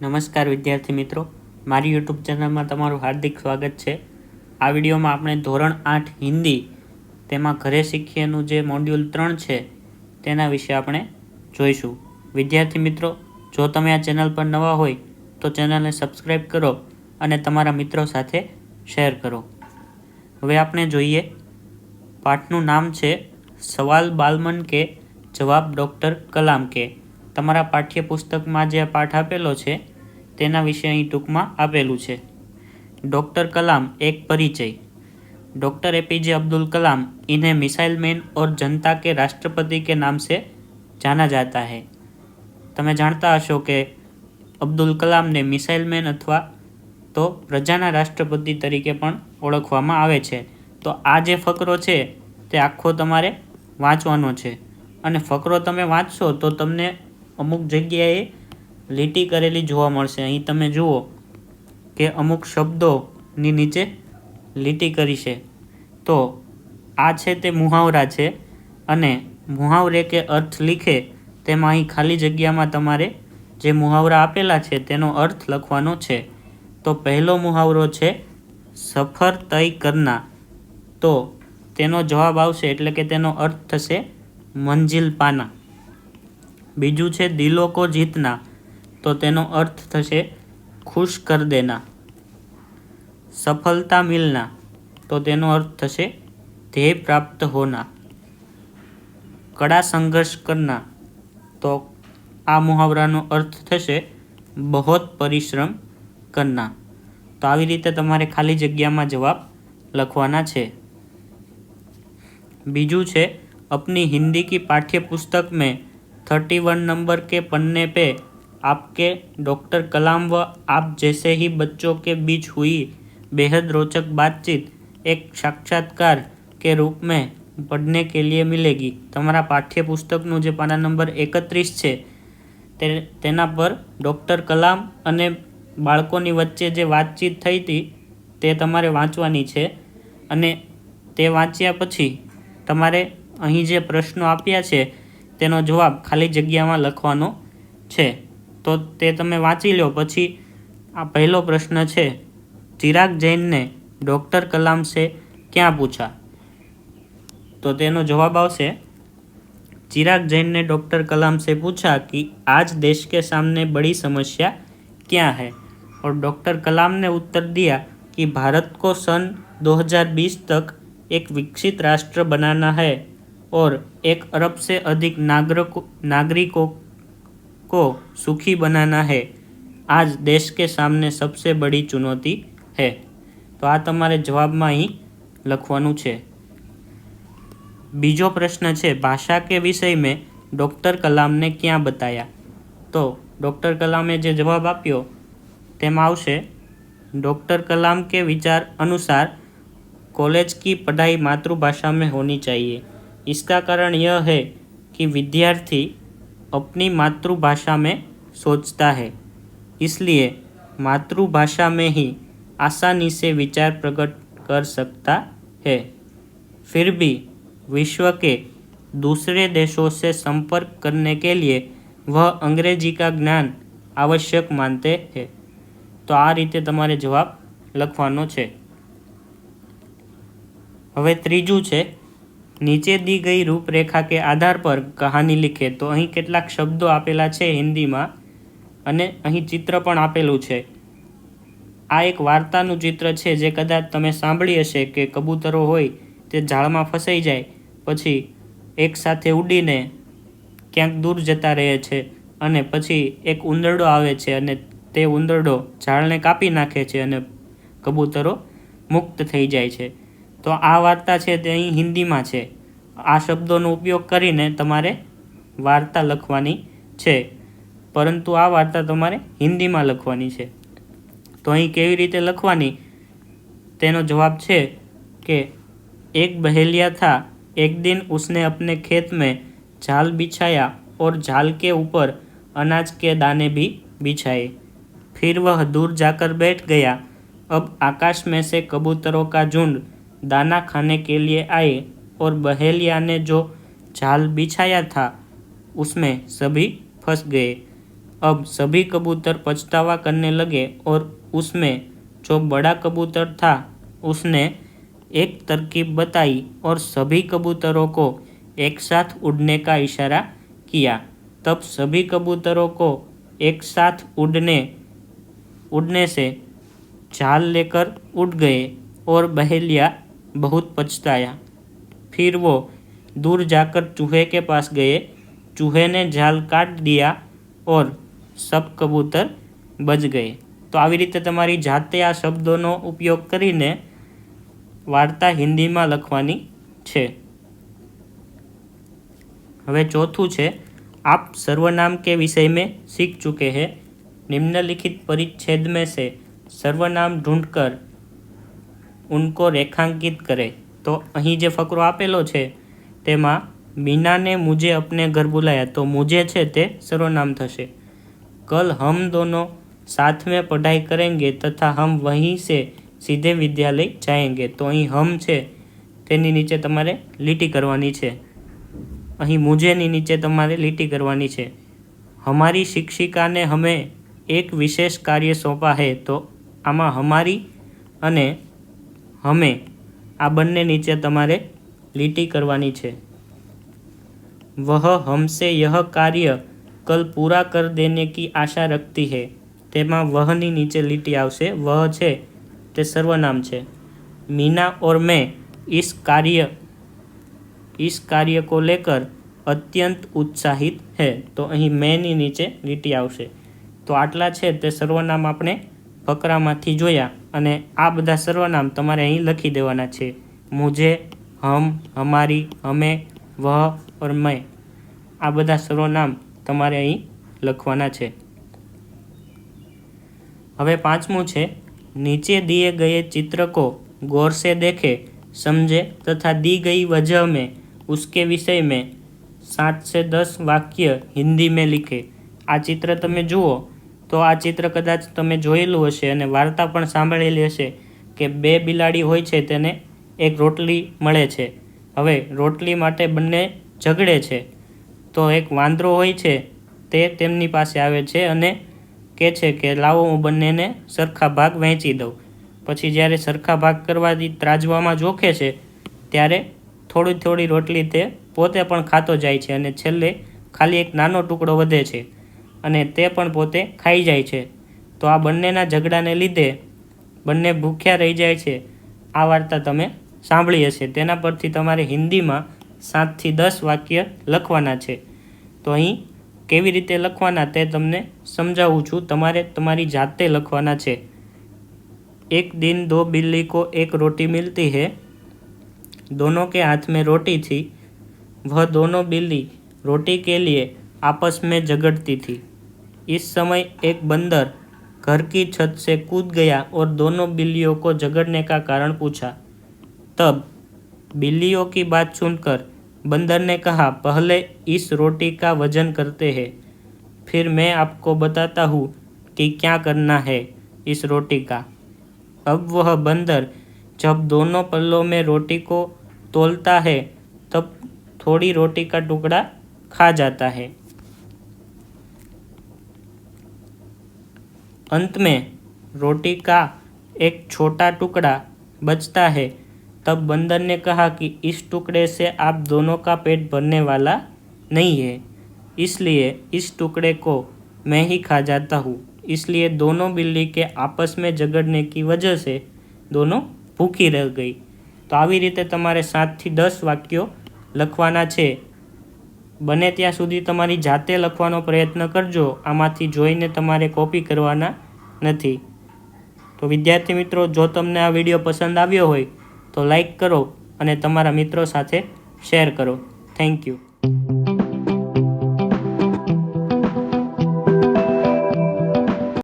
નમસ્કાર વિદ્યાર્થી મિત્રો, મારી યુટ્યુબ ચેનલમાં તમારું હાર્દિક સ્વાગત છે। આ વિડીયોમાં આપણે ધોરણ 8 હિન્દી તેમાં ઘરે શીખીએનું જે મોડ્યુલ 3 છે તેના વિશે આપણે જોઈશું। વિદ્યાર્થી મિત્રો, જો તમે આ ચેનલ પર નવા હોય તો ચેનલને સબસ્ક્રાઈબ કરો અને તમારા મિત્રો સાથે શેર કરો। હવે આપણે જોઈએ, પાઠનું નામ છે સવાલ બાલમન કે જવાબ ડૉક્ટર કલામ કે। તમારા પાઠ્યપુસ્તકમાં જે પાઠ આપેલો છે તેના વિશે અહીં ટૂંકમાં આપેલું છે। डॉक्टर कलाम एक परिचय। डॉक्टर एपीजे अब्दुल कलाम इन्हें मिसाइल मैन और जनता के राष्ट्रपति के नाम से जाना जाता है। તમે જાણતા હશો કે અબ્દુલ કલામને મિસાઇલ મેન અથવા તો પ્રજાના રાષ્ટ્રપતિ તરીકે પણ ઓળખવામાં આવે છે। તો આ જે ફકરો છે તે આખો તમારે વાંચવાનો છે અને ફકરો તમે વાંચશો તો તમને અમુક જગ્યાએ લીટી કરેલી જોવા મળશે। અહીં તમે જુઓ કે અમુક શબ્દોની નીચે લીટી કરી છે। તો આ છે તે મુહાવરા છે અને મુહાવરે કે અર્થ લીખે તેમાં અહીં ખાલી જગ્યામાં તમારે જે મુહાવરા આપેલા છે તેનો અર્થ લખવાનો છે। તો પહેલો મુહાવરો છે સફર તય કરના। તો તેનો જવાબ આવશે એટલે કે તેનો અર્થ થશે મંજિલ પાના। બીજું છે દિલો કો જીતના। તો તેનો અર્થ થશે ખુશ કર દેના। સફળતા મિલના। તો તેનો અર્થ થશે ધ્યેય પ્રાપ્ત હોના। કડા સંઘર્ષ કરના। તો આ મુહાવરાનો અર્થ થશે બહોત પરિશ્રમ કરના। તો આવી રીતે તમારે ખાલી જગ્યામાં જવાબ લખવાના છે। બીજું છે अपनी हिंदी की पाठ्य पुस्तक में 31 नंबर के पन्ने पे आपके डॉक्टर कलाम व आप जैसे ही बच्चों के बीच हुई बेहद रोचक बातचीत एक साक्षात्कार के रूप में पढ़ने के लिए मिलेगी। તમારા પાઠ્યપુસ્તકનું જે પાના નંબર 31 છે તેના પર ડૉક્ટર કલામ અને બાળકોની વચ્ચે જે વાતચીત થઈ હતી તે તમારે વાંચવાની છે અને તે વાંચ્યા પછી તમારે અહીં જે પ્રશ્નો આપ્યા છે તેનો જવાબ ખાલી જગ્યામાં લખવાનો છે। તો તે તમે વાંચી લો। પછી આ પહેલો પ્રશ્ન છે चिराग जैन ने डॉक्टर कलाम से क्या पूछा। तो तेनो जवाब आवशे चिराग जैन ने डॉक्टर कलाम से पूछा कि आज देश के सामने बड़ी समस्या क्या है। और डॉक्टर कलाम ने उत्तर दिया कि भारत को सन 2020 तक एक विकसित राष्ट्र बनाना है और 1 अरब से अधिक नागरिकों को सुखी बनाना है। आज देश के सामने सबसे बड़ी चुनौती है। तो आ तमारे जवाबमां અહીં લખવાનું છે। बीजो प्रश्न है भाषा के विषय में डॉक्टर कलाम ने क्या बताया। तो डॉक्टर कलामे जे जवाब आप्यो तेमां आवशे डॉक्टर कलाम के विचार अनुसार कॉलेज की पढ़ाई मातृभाषा में होनी चाहिए। इसका कारण यह है कि विद्यार्थी अपनी मातृभाषा में सोचता है, इसलिए मातृभाषा में ही आसानी से विचार प्रकट कर सकता है। फिर भी विश्व के दूसरे देशों से संपर्क करने के लिए वह अंग्रेजी का ज्ञान आवश्यक मानते हैं। तो आ रीते तमारे जवाब लखवानो छे। हवे त्रीजू छे नीचे दी गई रूपरेखा के आधार पर कहानी लिखे। तो अहीं केटलाक शब्दों आपेला छे हिंदी में अने अहीं चित्र पण आपेलुं छे। आ एक वार्तानुं चित्र छे जे कदाच तमे सांभळी हशे के कबूतरो होय ते झाड़मां फसाई जाय पछी एक साथे उડીને ક્યાંક दूर जता रहे छे अने पछी एक उंदरडो आवे छे अने ते उंदरडो झाड़ने कापी नाखे छे अने कबूतरो मुक्त थई जाय छे। तो आ वार्ता छे ते અહીં हिंदीमां छे। आ शब्दोनो उपयोग करीने तमारे वार्ता लखवानी छे, परंतु आ वार्ता तमारे हिंदीमां लखवानी छे। तो અહીં કેવી રીતે લખવાની તેનો જવાબ છે કે एक बहेलिया था। एक दिन उसने अपने खेत में जाल बिछाया और जाल के ऊपर अनाज के दाने भी बिछाए। फिर वह दूर जाकर बैठ गया। अब आकाश में से कबूतरों का झुंड दाना खाने के लिए आए और बहेलिया ने जो जाल बिछाया था उसमें सभी फंस गए। अब सभी कबूतर पछतावा करने लगे और उसमें जो बड़ा कबूतर था उसने एक तरकीब बताई और सभी कबूतरों को एक साथ उड़ने का इशारा किया। तब सभी कबूतरों को एक साथ उड़ने से जाल लेकर उड़ गए और बहेलिया बहुत पछताया। फिर वो दूर जाकर चूहे के पास गए। चूहे ने जाल काट दिया और सब कबूतर बच गए। तो આવી રીતે તમારી જાતે આ શબ્દોનો ઉપયોગ કરીને વાર્તા હિન્દીમાં લખવાની છે। હવે ચોથું છે, आप सर्वनाम के विषय में सीख चुके हैं। निम्नलिखित परिच्छेद में से सर्वनाम ढूंढकर उनको रेखांकित करें। तो અહીં જે ફકરો આપેલો છે તેમાં मीना ने मुझे अपने घर बुलाया, तो मुझे છે તે सर्वनाम થશે। कल हम दोनों साथ में पढ़ाई करेंगे तथा हम वहीं से सीधे विद्यालय जाएंगे, तो અહીં हम છે તેની નીચે તમારે લીટી કરવાની છે। અહીં मुझेની નીચે તમારે લીટી કરવાની છે। हमारी शिक्षिका ने हमें एक विशेष कार्य सौंपा है, तो આમાં हमारी અને हमें આ બંને નીચે તમારે લીટી કરવાની છે। वह हमसे यह कार्य कल पूरा कर देने की आशा रखती है, તેમાં વહની નીચે લીટી આવશે। वह છે તે સર્વનામ છે। मीना और मैं इस कार्य को लेकर अत्यंत उत्साहित है, तो અહીં મેંની નીચે લીટી આવશે। તો આટલા છે તે સર્વનામ આપણે ફકરામાંથી જોયા અને આ બધા સર્વનામ તમારે અહીં લખી દેવાના છે। मुझे, हम, हमारी, हमें, वह और मैं, આ બધા સર્વનામ તમારે અહીં લખવાના છે। હવે પાંચમું છે, नीचे दिए गए चित्र को गौर से देखे, समझे तथा दी गई वजह में उसके विषय में 7 से 10 वाक्य हिंदी में लिखे। આ ચિત્ર તમે જુઓ તો આ ચિત્ર કદાચ તમે જોયેલું હશે અને વાર્તા પણ સાંભળેલી હશે કે બે બિલાડી હોય છે તેને એક રોટલી મળે છે। હવે રોટલી માટે બંને ઝઘડે છે, તો એક વાંદરો હોય છે તે તેમની પાસે આવે છે અને કહે છે કે લાવો હું બંનેને સરખા ભાગ વહેંચી દઉં। પછી જ્યારે સરખા ભાગ કરવાથી ત્રાજવામાં જોખે છે ત્યારે થોડી થોડી રોટલી તે પોતે પણ ખાતો જાય છે અને છેલ્લે ખાલી એક નાનો ટુકડો વધે છે અને તે પણ પોતે ખાઈ જાય છે। તો આ બંનેના ઝઘડાને લીધે બંને ભૂખ્યા રહી જાય છે। આ વાર્તા તમે સાંભળી હશે। તેના પરથી તમારે હિન્દીમાં 7 થી 10 વાક્ય લખવાના છે। તો અહીં કેવી રીતે લખવાના તે તમને સમજાવું છું। તમારે તમારી જાતે લખવાના છે। एक दिन 2 बिल्ली को एक रोटी मिलती है। दोनों के हाथ में रोटी थी। वह दोनों बिल्ली रोटी के लिए आपस में झगड़ती थी। इस समय एक बंदर घर की छत से कूद गया और दोनों बिल्लियों को झगड़ने का कारण पूछा। तब बिल्लियों की बात सुनकर बंदर ने कहा, पहले इस रोटी का वजन करते हैं, फिर मैं आपको बताता हूँ कि क्या करना है इस रोटी का। अब वह बंदर जब दोनों पल्लों में रोटी को तोलता है तब थोड़ी रोटी का टुकड़ा खा जाता है। अंत में रोटी का एक छोटा टुकड़ा बचता है। तब बंदर ने कहा कि इस टुकड़े से आप दोनों का पेट भरने वाला नहीं है, इसलिए इस टुकड़े को मैं ही खा जाता हूँ। इसलिए दोनों बिल्ली के आपस में झगड़ने की वजह से दोनों भूखी रह गई। तो આવી રીતે તમારે 7 થી 10 વાક્યો લખવાના છે। બને ત્યાં સુધી તમારી જાતે લખવાનો પ્રયત્ન કરજો। આમાંથી જોઈને તમારે કોપી કરવાના નથી। તો વિદ્યાર્થી મિત્રો, જો તમને આ વિડીયો પસંદ આવ્યો હોય તો લાઈક કરો અને તમારા મિત્રો સાથે શેર કરો। Thank you.